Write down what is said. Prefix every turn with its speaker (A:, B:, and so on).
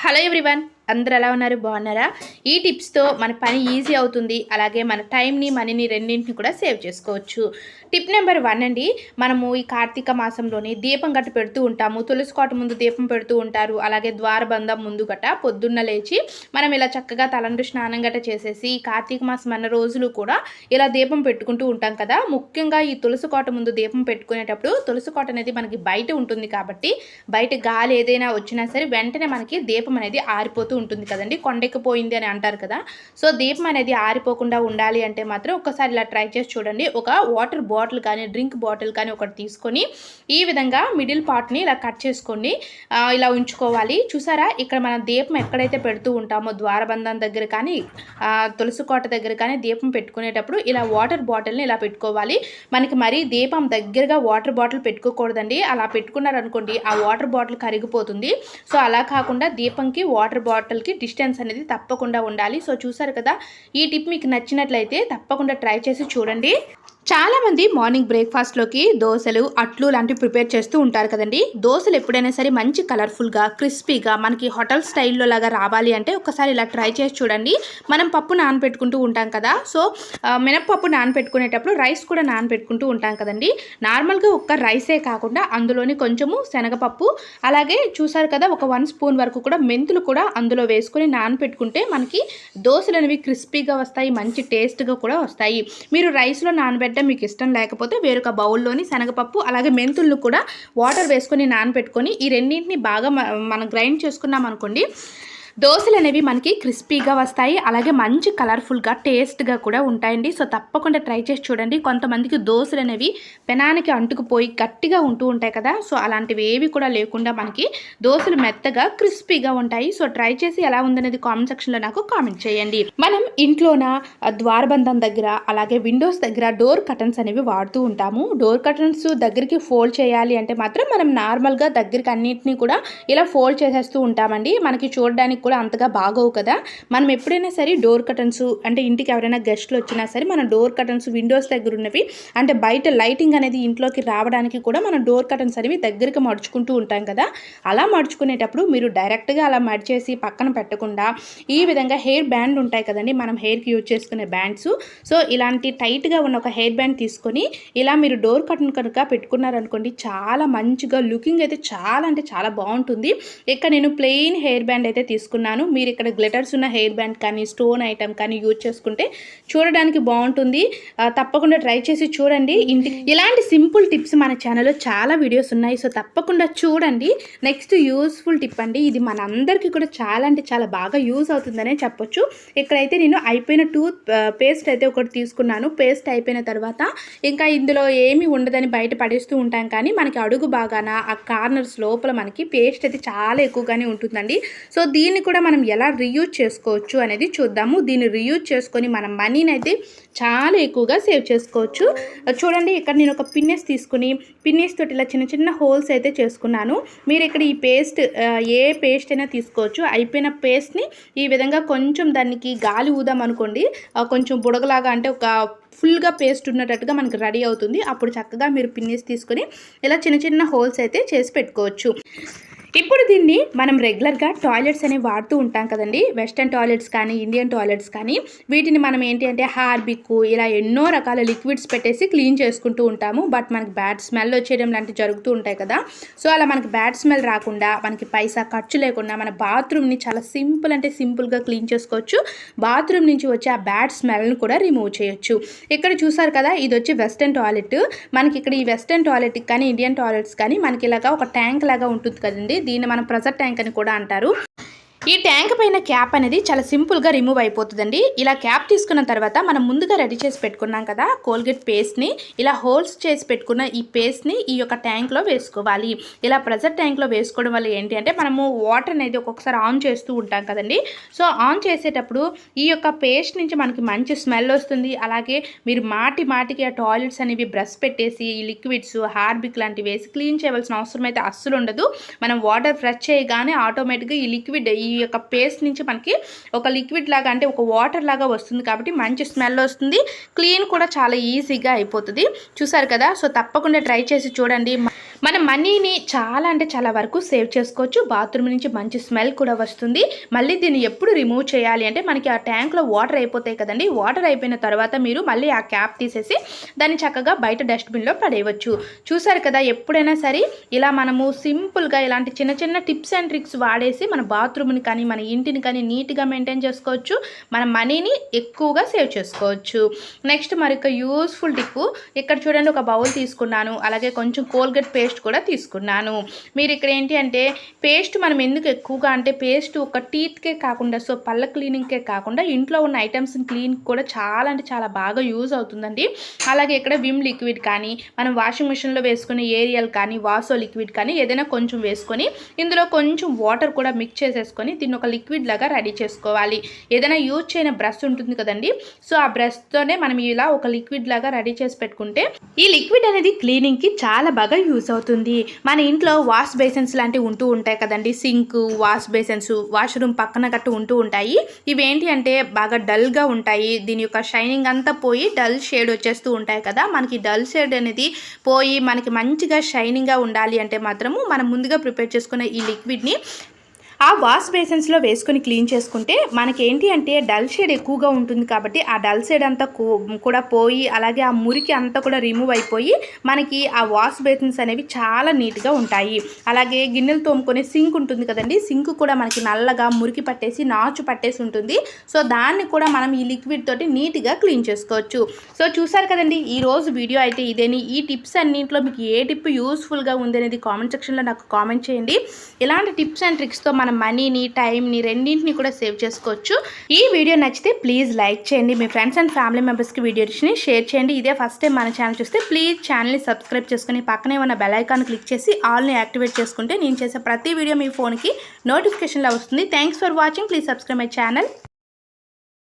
A: Hello everyone, అందరూ ఎలా ఉన్నారు? బాగున్నారా? ఈ టిప్స్తో మన పని ఈజీ అవుతుంది, అలాగే మన టైంని మనీని రెండింటిని కూడా సేవ్ చేసుకోవచ్చు. టిప్ నెంబర్ 1 అండి. మనము ఈ కార్తీక మాసంలోని దీపం గట్ట పెడుతూ ఉంటాము. తులసి కోట ముందు దీపం పెడుతూ ఉంటారు, అలాగే ద్వారబంధం ముందు గట్ట పొద్దున్న లేచి మనం ఇలా చక్కగా తలంటు స్నానం గట్ట చేసేసి ఈ కార్తీక మాసం అన్న రోజులు కూడా ఇలా దీపం పెట్టుకుంటూ ఉంటాం కదా. ముఖ్యంగా ఈ తులసి కోట ముందు దీపం పెట్టుకునేటప్పుడు తులసి కోట అనేది మనకి బయట ఉంటుంది కాబట్టి బయట గాలి ఏదైనా వచ్చినా సరే వెంటనే మనకి దీపం అనేది ఆరిపోతుంది ఉంటుంది కదండి. కొండెక్కిపోయింది అని అంటారు కదా. సో దీపం అనేది ఆరిపోకుండా ఉండాలి అంటే మాత్రం ఒకసారి ఇలా ట్రై చేసి చూడండి. ఒక వాటర్ బాటిల్ కానీ డ్రింక్ బాటిల్ కానీ ఒకటి తీసుకొని ఈ విధంగా మిడిల్ పార్ట్ని ఇలా కట్ చేసుకోండి, ఇలా ఉంచుకోవాలి. చూసారా, ఇక్కడ మనం దీపం ఎక్కడైతే పెడుతూ ఉంటామో ద్వారబంధం దగ్గర కానీ తులసి కోట దగ్గర కానీ దీపం పెట్టుకునేటప్పుడు ఇలా వాటర్ బాటిల్ని ఇలా పెట్టుకోవాలి. మనకి మరీ దీపం దగ్గరగా వాటర్ బాటిల్ పెట్టుకోకూడదండి. అలా పెట్టుకున్నారనుకోండి ఆ వాటర్ బాటిల్ కరిగిపోతుంది. సో అలా కాకుండా దీపంకి వాటర్ బాటిల్కి డిస్టెన్స్ అనేది తప్పకుండా ఉండాలి. సో చూసారు కదా, ఈ టిప్ మీకు నచ్చినట్లయితే తప్పకుండా ట్రై చేసి చూడండి. చాలామంది మార్నింగ్ బ్రేక్ఫాస్ట్లోకి దోశలు, అట్లు లాంటివి ప్రిపేర్ చేస్తూ ఉంటారు కదండి. దోశలు ఎప్పుడైనా సరే మంచి కలర్ఫుల్గా, క్రిస్పీగా మనకి హోటల్ స్టైల్లో లాగా రావాలి అంటే ఒకసారి ఇలా ట్రై చేసి చూడండి. మనం పప్పు నానబెట్టుకుంటూ ఉంటాం కదా. సో మినప్పప్పు నానబెట్టుకునేటప్పుడు రైస్ కూడా నానబెట్టుకుంటూ ఉంటాం కదండి. నార్మల్గా ఒక్క రైసే కాకుండా అందులోని కొంచెము శనగపప్పు, అలాగే చూసారు కదా ఒక 1 స్పూన్ వరకు కూడా మెంతులు కూడా అందులో వేసుకొని నానబెట్టుకుంటే మనకి దోశలు అనేవి క్రిస్పీగా వస్తాయి, మంచి టేస్ట్గా కూడా వస్తాయి. మీరు రైస్లో నానబెట్ట మీకు ఇష్టం లేకపోతే వేరొక బౌల్లోని శనగపప్పు అలాగే మెంతులను కూడా వాటర్ వేసుకొని నానబెట్టుకొని ఈ రెండింటిని బాగా మనం గ్రైండ్ చేసుకున్నాం అనుకోండి, దోశలు అనేవి మనకి క్రిస్పీగా వస్తాయి, అలాగే మంచి కలర్ఫుల్గా టేస్ట్గా కూడా ఉంటాయండి. సో తప్పకుండా ట్రై చేసి చూడండి. కొంతమందికి దోశలు అనేవి పెనానికి అంటుకుపోయి గట్టిగా ఉంటూ ఉంటాయి కదా. సో అలాంటివి ఏవి కూడా లేకుండా మనకి దోశలు మెత్తగా క్రిస్పీగా ఉంటాయి. సో ట్రై చేసి ఎలా ఉందనేది కామెంట్ సెక్షన్లో నాకు కామెంట్ చేయండి. మనం ఇంట్లోన ద్వారబంధం దగ్గర అలాగే విండోస్ దగ్గర డోర్ కర్టన్స్ అనేవి వాడుతూ ఉంటాము. డోర్ కర్టన్స్ దగ్గరికి ఫోల్డ్ చేయాలి అంటే మాత్రం మనం నార్మల్గా దగ్గరికి అన్నింటినీ కూడా ఇలా ఫోల్డ్ చేసేస్తూ ఉంటామండి. మనకి చూడడానికి కూడా అంతగా బాగోవు కదా. మనం ఎప్పుడైనా సరే డోర్ కర్టన్స్ అంటే ఇంటికి ఎవరైనా గెస్ట్లు వచ్చినా సరే మనం డోర్ కర్టన్స్ విండోస్ దగ్గర ఉన్నవి అంటే బయట లైటింగ్ అనేది ఇంట్లోకి రావడానికి కూడా మనం డోర్ కర్టన్స్ అనేవి దగ్గరికి మడుచుకుంటూ ఉంటాం కదా. అలా మడుచుకునేటప్పుడు మీరు డైరెక్ట్గా అలా మడిచేసి పక్కన పెట్టకుండా ఈ విధంగా హెయిర్ బ్యాండ్ ఉంటాయి కదండి, మనం హెయిర్కి యూజ్ చేసుకునే బ్యాండ్స్. సో ఇలాంటి టైట్గా ఉన్న ఒక హెయిర్ బ్యాండ్ తీసుకొని ఇలా మీరు డోర్ కర్టన్ కనుక పెట్టుకున్నారనుకోండి చాలా మంచిగా లుకింగ్ అయితే చాలా అంటే చాలా బాగుంటుంది. ఇక్కడ నేను ప్లెయిన్ హెయిర్ బ్యాండ్ అయితే తీసుకున్నాను. మీరు ఇక్కడ గ్లిటర్స్ ఉన్న హెయిర్ బ్యాండ్ కానీ స్టోన్ ఐటమ్ కానీ యూజ్ చేసుకుంటే చూడడానికి బాగుంటుంది. తప్పకుండా ట్రై చేసి చూడండి. ఇంటికి ఇలాంటి సింపుల్ టిప్స్ మన ఛానల్లో చాలా వీడియోస్ ఉన్నాయి. సో తప్పకుండా చూడండి. నెక్స్ట్ యూస్ఫుల్ టిప్ అండి, ఇది మనందరికీ కూడా చాలా అంటే చాలా బాగా యూజ్ అవుతుందనే చెప్పొచ్చు. ఇక్కడైతే నేను అయిపోయిన టూత్ పేస్ట్ అయితే ఒకటి తీసుకున్నాను. పేస్ట్ అయిపోయిన తర్వాత ఇంకా ఇందులో ఏమీ ఉండదని బయట పడేస్తూ ఉంటాం, కానీ మనకి అడుగు బాగాన ఆ కార్నర్స్ లోపల మనకి పేస్ట్ అయితే చాలా ఎక్కువగానే ఉంటుందండి. సో దీన్ని కూడా మనం ఎలా రీయూజ్ చేసుకోవచ్చు అనేది చూద్దాము. దీన్ని రీయూజ్ చేసుకొని మనం మనీని అయితే చాలా ఎక్కువగా సేవ్ చేసుకోవచ్చు. చూడండి, ఇక్కడ నేను ఒక పిన్నెస్ తీసుకుని పిన్నెస్ తోటి ఇలా చిన్న చిన్న హోల్స్ అయితే చేసుకున్నాను. మీరు ఇక్కడ ఈ పేస్ట్ ఏ పేస్ట్ అయినా తీసుకోవచ్చు. అయిపోయిన పేస్ట్ని ఈ విధంగా కొంచెం దానికి గాలి ఊదాం అనుకోండి, కొంచెం బుడగలాగా అంటే ఒక ఫుల్గా పేస్ట్ ఉన్నట్టుగా మనకి రెడీ అవుతుంది. అప్పుడు చక్కగా మీరు పిన్నెస్ తీసుకొని ఇలా చిన్న చిన్న హోల్స్ అయితే చేసి పెట్టుకోవచ్చు. ఇప్పుడు దీన్ని మనం రెగ్యులర్గా టాయిలెట్స్ అనేవి వాడుతూ ఉంటాం కదండి. వెస్టర్న్ టాయిలెట్స్ కానీ ఇండియన్ టాయిలెట్స్ కానీ వీటిని మనం ఏంటి అంటే హార్బిక్ ఇలా ఎన్నో రకాల లిక్విడ్స్ పెట్టేసి క్లీన్ చేసుకుంటూ ఉంటాము. బట్ మనకి బ్యాడ్ స్మెల్ వచ్చేయడం లాంటివి జరుగుతూ ఉంటాయి కదా. సో అలా మనకి బ్యాడ్ స్మెల్ రాకుండా మనకి పైసా ఖర్చు లేకుండా మన బాత్రూమ్ని చాలా సింపుల్ అంటే సింపుల్గా క్లీన్ చేసుకోవచ్చు. బాత్రూమ్ నుంచి వచ్చే ఆ బ్యాడ్ స్మెల్ని కూడా రిమూవ్ చేయొచ్చు. ఇక్కడ చూసారు కదా, ఇది వచ్చి వెస్టర్న్ టాయిలెట్. మనకి ఇక్కడ ఈ వెస్టర్న్ టాయిలెట్కి కానీ ఇండియన్ టాయిలెట్స్ కానీ మనకి ఇలాగా ఒక ట్యాంక్ లాగా ఉంటుంది కదండి. దీన్ని మనం ప్రెషర్ ట్యాంక్ అని కూడా అంటారు. ఈ ట్యాంక్ పైన క్యాప్ అనేది చాలా సింపుల్గా రిమూవ్ అయిపోతుందండి. ఇలా క్యాప్ తీసుకున్న తర్వాత మనం ముందుగా రెడీ చేసి పెట్టుకున్నాం కదా కోల్గేట్ పేస్ట్ని, ఇలా హోల్స్ చేసి పెట్టుకున్న ఈ పేస్ట్ని ఈ యొక్క ట్యాంక్లో వేసుకోవాలి. ఇలా ప్రెషర్ ట్యాంక్లో వేసుకోవడం వల్ల ఏంటి అంటే మనము వాటర్ అనేది ఒక్కొక్కసారి ఆన్ చేస్తూ ఉంటాం కదండి. సో ఆన్ చేసేటప్పుడు ఈ యొక్క పేస్ట్ నుంచి మనకి మంచి స్మెల్ వస్తుంది. అలాగే మీరు మాటికి ఆ టాయిలెట్స్ అనేవి బ్రష్ పెట్టేసి ఈ లిక్విడ్స్ హార్బిక్ లాంటివి వేసి క్లీన్ చేయవలసిన అవసరం అయితే అస్సలు ఉండదు. మనం వాటర్ ఫ్రెష్ చేయగానే ఆటోమేటిక్గా ఈ లిక్విడ్ ఈ యొక్క పేస్ట్ నుంచి మనకి ఒక లిక్విడ్ లాగా అంటే ఒక వాటర్ లాగా వస్తుంది కాబట్టి మంచి స్మెల్ వస్తుంది. క్లీన్ కూడా చాలా ఈజీగా అయిపోతుంది. చూసారు కదా. సో తప్పకుండా ట్రై చేసి చూడండి. మన మనీని చాలా అంటే చాలా వరకు సేవ్ చేసుకోవచ్చు. బాత్రూమ్ నుంచి మంచి స్మెల్ కూడా వస్తుంది. మళ్ళీ దీన్ని ఎప్పుడు రిమూవ్ చేయాలి అంటే మనకి ఆ ట్యాంక్లో వాటర్ అయిపోతాయి కదండి. వాటర్ అయిపోయిన తర్వాత మీరు మళ్ళీ ఆ క్యాప్ తీసేసి దాన్ని చక్కగా బయట డస్ట్బిన్లో పడేయవచ్చు. చూసారు కదా, ఎప్పుడైనా సరే ఇలా మనము సింపుల్గా ఇలాంటి చిన్న చిన్న టిప్స్ అండ్ ట్రిక్స్ వాడేసి మన బాత్రూమ్ని కానీ మన ఇంటిని కానీ నీట్గా మెయింటైన్ చేసుకోవచ్చు. మన మనీని ఎక్కువగా సేవ్ చేసుకోవచ్చు. నెక్స్ట్ మరొక యూస్ఫుల్ టిప్, ఇక్కడ చూడండి, ఒక బౌల్ తీసుకున్నాను, అలాగే కొంచెం కోల్గేట్ పేస్ట్ కూడా తీసుకున్నాను. మీరు ఇక్కడ ఏంటి అంటే పేస్ట్ మనం ఎందుకు ఎక్కువగా అంటే పేస్ట్ ఒక టీత్కే కాకుండా సో పళ్ళ క్లీనింగ్కే కాకుండా ఇంట్లో ఉన్న ఐటమ్స్ని క్లీన్ కూడా చాలా అంటే చాలా బాగా యూజ్ అవుతుందండి. అలాగే ఇక్కడ విమ్ లిక్విడ్ కానీ మనం వాషింగ్ మిషన్లో వేసుకునే ఏరియల్ కానీ వాసో లిక్విడ్ కానీ ఏదైనా కొంచెం వేసుకొని ఇందులో కొంచెం వాటర్ కూడా మిక్స్ చేసేసుకొని దీన్ని ఒక లిక్విడ్ లాగా రెడీ చేసుకోవాలి. ఏదైనా యూజ్ చేయని బ్రష్ ఉంటుంది కదండి, సో ఆ బ్రష్తోనే మనం ఇలా ఒక లిక్విడ్ లాగా రెడీ చేసి పెట్టుకుంటే ఈ లిక్విడ్ అనేది క్లీనింగ్కి చాలా బాగా యూజ్ అవుతుంది. మన ఇంట్లో వాష్ బేసిన్స్ లాంటివి ఉంటూ ఉంటాయి కదండి, సింక్, వాష్ బేసిన్స్, వాష్రూమ్ పక్కన గట్టు ఉంటూ ఉంటాయి. ఇవేంటి అంటే బాగా డల్గా ఉంటాయి. దీని యొక్క షైనింగ్ అంతా పోయి డల్ షేడ్ వచ్చేస్తూ ఉంటాయి కదా. మనకి డల్ షేడ్ అనేది పోయి మనకి మంచిగా షైనింగ్గా ఉండాలి అంటే మాత్రము మనం ముందుగా ప్రిపేర్ చేసుకునే ఈ లిక్విడ్ని ఆ వాష్ బేసిన్స్లో వేసుకొని క్లీన్ చేసుకుంటే మనకి ఏంటి అంటే డల్ షేడ్ ఎక్కువగా ఉంటుంది కాబట్టి ఆ డల్ షేడ్ అంతా కూడా పోయి అలాగే ఆ మురికి అంతా కూడా రిమూవ్ అయిపోయి మనకి ఆ వాష్ బేసిన్స్ అనేవి చాలా నీట్గా ఉంటాయి. అలాగే గిన్నెలు తోముకునే సింక్ ఉంటుంది కదండి, సింక్ కూడా మనకి నల్లగా మురికి పట్టేసి నాచు పట్టేసి ఉంటుంది. సో దాన్ని కూడా మనం ఈ లిక్విడ్ తోటి నీట్గా క్లీన్ చేసుకోవచ్చు. సో చూసారు కదండి, ఈరోజు వీడియో అయితే ఇదేని. ఈ టిప్స్ అన్నింటిలో మీకు ఏ టిప్ యూస్ఫుల్గా ఉంది అనేది కామెంట్ సెక్షన్లో నాకు కామెంట్ చేయండి. ఇలాంటి టిప్స్ అండ్ ట్రిక్స్తో మనం మనీని టైంని రెండింటిని కూడా సేవ్ చేసుకోవచ్చు. ఈ వీడియో నచ్చితే ప్లీజ్ లైక్ చేయండి. మీ ఫ్రెండ్స్ అండ్ ఫ్యామిలీ మెంబర్స్కి వీడియోని షేర్ చేయండి. ఇదే ఫస్ట్ టైం మన ఛానల్ చూస్తే ప్లీజ్ ఛానల్ని సబ్స్క్రైబ్ చేసుకుని పక్కనే ఉన్న బెల్ ఐకాన్ క్లిక్ చేసి ఆల్ని యాక్టివేట్ చేసుకుంటే నేను చేసే ప్రతి వీడియో మీ ఫోన్కి నోటిఫికేషన్లో వస్తుంది. Thanks for watching. Please subscribe my channel.